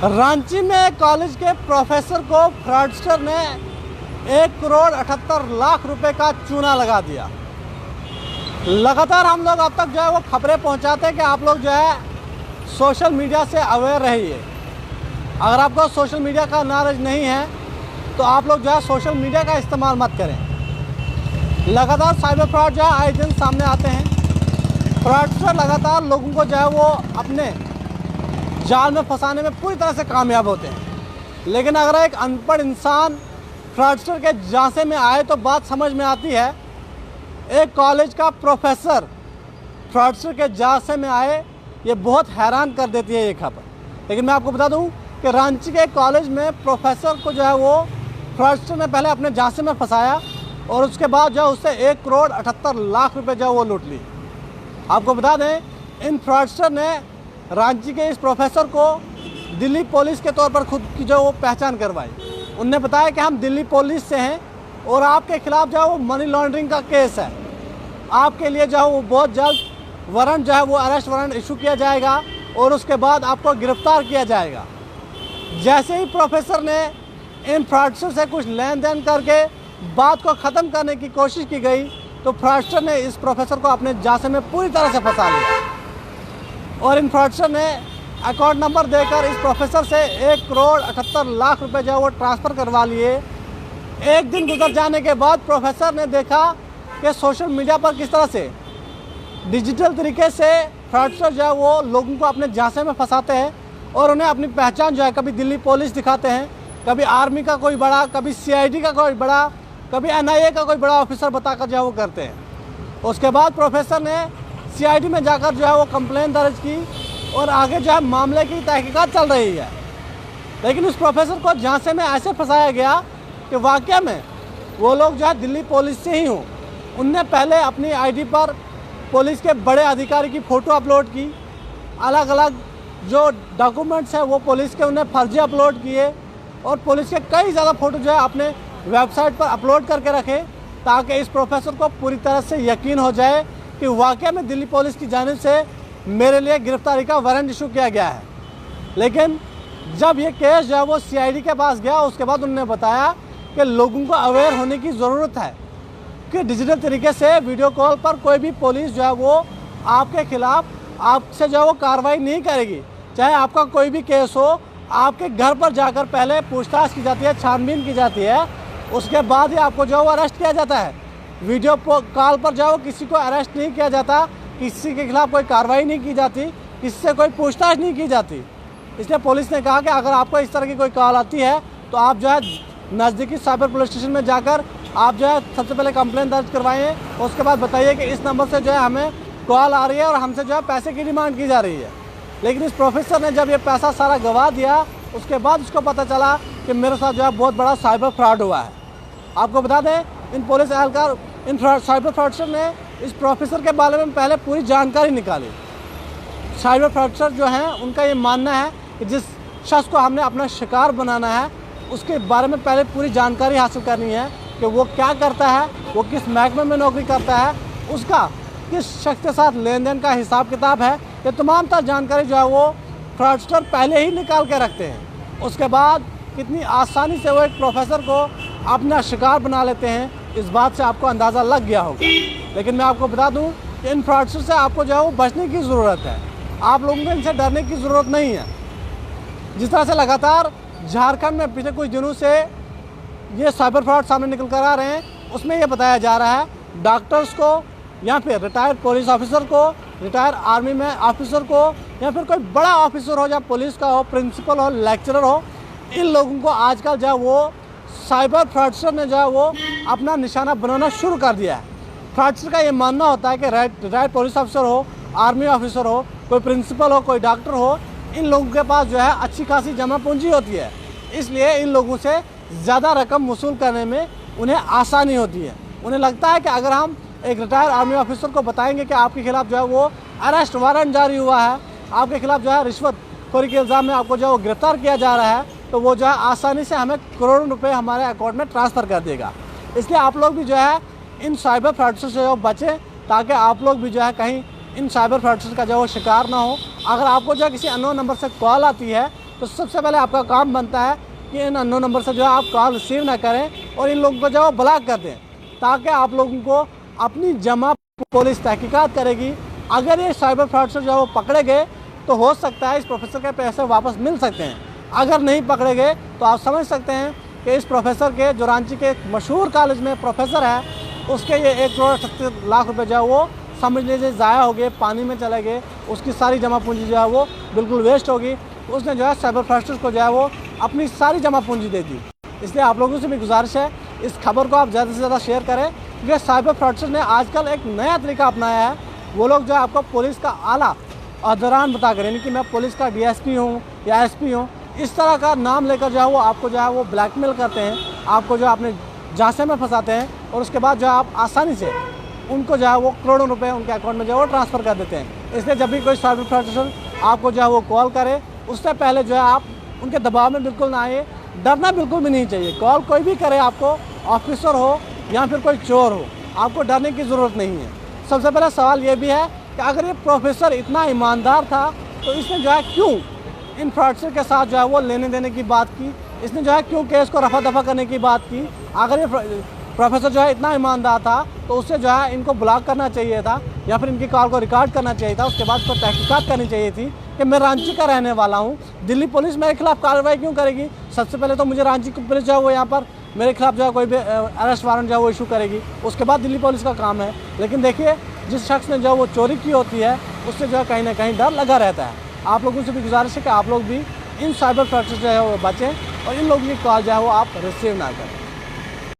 रांची में कॉलेज के प्रोफेसर को फ्रॉडस्टर ने 1,78,00,000 रुपए का चूना लगा दिया। लगातार हम लोग अब तक जो है वो खबरें पहुंचाते हैं कि आप लोग जो है सोशल मीडिया से अवेयर रहिए। अगर आपको सोशल मीडिया का नॉलेज नहीं है तो आप लोग जो है सोशल मीडिया का इस्तेमाल मत करें। लगातार साइबर फ्रॉड जो है आए दिन सामने आते हैं। फ्रॉडस्टर लगातार लोगों को जो है वो अपने जाल में फंसाने में पूरी तरह से कामयाब होते हैं। लेकिन अगर एक अनपढ़ इंसान फ्रॉडस्टर के झांसे में आए तो बात समझ में आती है। एक कॉलेज का प्रोफेसर फ्रॉडस्टर के झांसे में आए, ये बहुत हैरान कर देती है ये खबर। लेकिन मैं आपको बता दूं कि रांची के कॉलेज में प्रोफेसर को जो है वो फ्रॉडस्टर ने पहले अपने झांसे में फंसाया और उसके बाद जो है उससे 1,78,00,000 रुपये जो है वो लूट ली। आपको बता दें, इन फ्रॉडस्टर ने रांची के इस प्रोफेसर को दिल्ली पुलिस के तौर पर खुद की जो वो पहचान करवाई। उनने बताया कि हम दिल्ली पुलिस से हैं और आपके खिलाफ जो है वो मनी लॉन्ड्रिंग का केस है। आपके लिए जो है वो बहुत जल्द वारंट जो है वो अरेस्ट वारंट इशू किया जाएगा और उसके बाद आपको गिरफ्तार किया जाएगा। जैसे ही प्रोफेसर ने इन फ्रॉडस्टर से कुछ लेन देन करके बात को ख़त्म करने की कोशिश की गई तो फ्रॉडस्टर ने इस प्रोफेसर को अपने झांसे में पूरी तरह से फंसा लिया और इन फ्रॉडस्टर ने अकाउंट नंबर देकर इस प्रोफेसर से 1,78,00,000 रुपये जो है वो ट्रांसफ़र करवा लिए। एक दिन गुजर जाने के बाद प्रोफेसर ने देखा कि सोशल मीडिया पर किस तरह से डिजिटल तरीके से फ्रॉडस्टर जो है वो लोगों को अपने झांसे में फंसाते हैं और उन्हें अपनी पहचान जो है कभी दिल्ली पुलिस दिखाते हैं, कभी आर्मी का कोई बड़ा, कभी CID का कोई बड़ा, कभी NIA का कोई बड़ा ऑफिसर बताकर जो है वो करते हैं। उसके बाद प्रोफेसर ने CID में जाकर जो है वो कंप्लेन दर्ज की और आगे जो है मामले की तहकीकात चल रही है। लेकिन उस प्रोफेसर को झांसे में ऐसे फंसाया गया कि वाकई में वो लोग जो है दिल्ली पुलिस से ही हों। उनने पहले अपनी ID पर पुलिस के बड़े अधिकारी की फ़ोटो अपलोड की, अलग अलग जो डॉक्यूमेंट्स हैं वो पुलिस के उन्हें फर्जी अपलोड किए और पुलिस के कई ज़्यादा फ़ोटो जो है अपने वेबसाइट पर अपलोड करके रखे ताकि इस प्रोफेसर को पूरी तरह से यकीन हो जाए कि वाकई में दिल्ली पुलिस की जानिब से मेरे लिए गिरफ्तारी का वारंट इशू किया गया है। लेकिन जब ये केस जो है वो CID के पास गया उसके बाद उन्होंने बताया कि लोगों को अवेयर होने की ज़रूरत है कि डिजिटल तरीके से वीडियो कॉल पर कोई भी पुलिस जो है वो आपके खिलाफ आपसे जो है वो कार्रवाई नहीं करेगी। चाहे आपका कोई भी केस हो, आपके घर पर जाकर पहले पूछताछ की जाती है, छानबीन की जाती है, उसके बाद ही आपको जो है वो अरेस्ट किया जाता है। वीडियो कॉल पर जो है वो किसी को अरेस्ट नहीं किया जाता, किसी के खिलाफ कोई कार्रवाई नहीं की जाती, किसी से कोई पूछताछ नहीं की जाती। इसलिए पुलिस ने कहा कि अगर आपको इस तरह की कोई कॉल आती है तो आप जो है नज़दीकी साइबर पुलिस स्टेशन में जाकर आप जो है सबसे पहले कंप्लेंट दर्ज करवाएं। उसके बाद बताइए कि इस नंबर से जो है हमें कॉल आ रही है और हमसे जो है पैसे की डिमांड की जा रही है। लेकिन इस प्रोफेसर ने जब ये पैसा सारा गंवा दिया उसके बाद उसको पता चला कि मेरे साथ जो है बहुत बड़ा साइबर फ्रॉड हुआ है। आपको बता दें, इन पुलिस एहलकार इन साइबर फ्रॉडस्टर ने इस प्रोफेसर के बारे में पहले पूरी जानकारी निकाली। साइबर फ्रॉडस्टर जो हैं उनका ये मानना है कि जिस शख्स को हमने अपना शिकार बनाना है उसके बारे में पहले पूरी जानकारी हासिल करनी है कि वो क्या करता है, वो किस महकमे में नौकरी करता है, उसका किस शख्स के साथ लेन देन का हिसाब किताब है। ये तमाम तर जानकारी जो है वो फ्रॉडस्टर पहले ही निकाल के रखते हैं। उसके बाद कितनी आसानी से वो एक प्रोफेसर को अपना शिकार बना लेते हैं, इस बात से आपको अंदाज़ा लग गया होगा। लेकिन मैं आपको बता दूं कि इन फ्रॉडस्टर से आपको जो है वो बचने की ज़रूरत है। आप लोगों को इनसे डरने की ज़रूरत नहीं है। जिस तरह से लगातार झारखंड में पिछले कुछ दिनों से ये साइबर फ्रॉड सामने निकल कर आ रहे हैं, उसमें ये बताया जा रहा है डॉक्टर्स को या फिर रिटायर्ड पुलिस ऑफिसर को, रिटायर्ड आर्मी में ऑफिसर को या फिर कोई बड़ा ऑफिसर हो, या पुलिस का हो, प्रिंसिपल हो, लेक्चरर हो, इन लोगों को आजकल जो है वो साइबर फ्रॉडस्टर ने जो है वो अपना निशाना बनाना शुरू कर दिया है। फ्रॉडस्टर का ये मानना होता है कि रिटायर्ड पुलिस ऑफिसर हो, आर्मी ऑफिसर हो, कोई प्रिंसिपल हो, कोई डॉक्टर हो, इन लोगों के पास जो है अच्छी खासी जमा पूंजी होती है, इसलिए इन लोगों से ज़्यादा रकम वसूल करने में उन्हें आसानी होती है। उन्हें लगता है कि अगर हम एक रिटायर्ड आर्मी ऑफिसर को बताएंगे कि आपके खिलाफ जो है वो अरेस्ट वारंट जारी हुआ है, आपके खिलाफ जो है रिश्वतखोरी के इल्ज़ाम में आपको जो है वो गिरफ्तार किया जा रहा है, तो वो जो है आसानी से हमें करोड़ों रुपए हमारे अकाउंट में ट्रांसफ़र कर देगा। इसलिए आप लोग भी जो है इन साइबर फ्रॉडस्टर से बचें ताकि आप लोग भी जो है कहीं इन साइबर फ्रॉडस्टर का जो है शिकार ना हो। अगर आपको जो है किसी अननोन नंबर से कॉल आती है तो सबसे पहले आपका काम बनता है कि इन अननोन नंबर से जो है आप कॉल रिसीव ना करें और इन लोगों को जो है ब्लॉक कर दें, ताकि आप लोगों को अपनी जमा पुलिस तहकीकात करेगी। अगर ये साइबर फ्रॉडस्टर जो है वो पकड़े गए तो हो सकता है इस प्रोफेसर के पैसे वापस मिल सकते हैं। अगर नहीं पकड़े गए तो आप समझ सकते हैं कि इस प्रोफेसर के, जो रांची के एक मशहूर कॉलेज में प्रोफेसर है, उसके ये 1,38,00,000 रुपये जो है वो समझ लीजिए ज़ाया हो गए, पानी में चले गए। उसकी सारी जमा पूंजी जो है वो बिल्कुल वेस्ट होगी। उसने जो है साइबर फ्रॉडस्टर्स को जो है वो अपनी सारी जमा पूंजी दे दी। इसलिए आप लोगों से भी गुजारिश है, इस खबर को आप ज़्यादा से ज़्यादा शेयर करें, क्योंकि साइबर फ्रॉडस्टर ने आजकल एक नया तरीका अपनाया है। वो लोग जो है आपको पुलिस का आला अहदेरान बता कर, यानी कि मैं पुलिस का DSP हूँ या SP हूँ, इस तरह का नाम लेकर जो है वो आपको जो है वो ब्लैकमेल करते हैं, आपको जो है अपने झांसे में फंसाते हैं और उसके बाद जो है आप आसानी से उनको जो है वो करोड़ों रुपए उनके अकाउंट में जो है वो ट्रांसफ़र कर देते हैं। इसलिए जब भी कोई साइबर फ्रॉडस्टर आपको जो है वो कॉल करे, उससे पहले जो है आप उनके दबाव में बिल्कुल ना आए। डरना बिल्कुल भी नहीं चाहिए। कॉल कोई भी करे आपको, ऑफिसर हो या फिर कोई चोर हो, आपको डरने की ज़रूरत नहीं है। सबसे पहला सवाल ये भी है कि अगर ये प्रोफेसर इतना ईमानदार था तो इसने जो है क्यों इन फ्रॉडस्टर के साथ जो है वो लेने देने की बात की, इसने जो है क्यों केस को रफा दफा करने की बात की। अगर ये प्रोफेसर जो है इतना ईमानदार था तो उससे जो है इनको ब्लॉक करना चाहिए था या फिर इनकी कॉल को रिकॉर्ड करना चाहिए था। उसके बाद पर तहकीकात करनी चाहिए थी कि मैं रांची का रहने वाला हूँ, दिल्ली पुलिस मेरे खिलाफ कार्रवाई क्यों करेगी। सबसे पहले तो मुझे रांची की पुलिस जो है वो यहाँ पर मेरे खिलाफ जो है कोई भी अरेस्ट वारंट जो है वो इशू करेगी, उसके बाद दिल्ली पुलिस का काम है। लेकिन देखिए, जिस शख्स ने जो वो चोरी की होती है उससे जो है कहीं ना कहीं डर लगा रहता है। आप लोगों से भी गुजारिश है कि आप लोग भी इन साइबर फ्रॉडस्टर जो है वो बचें और इन लोगों की कॉल जो है वो आप रिसीव ना करें।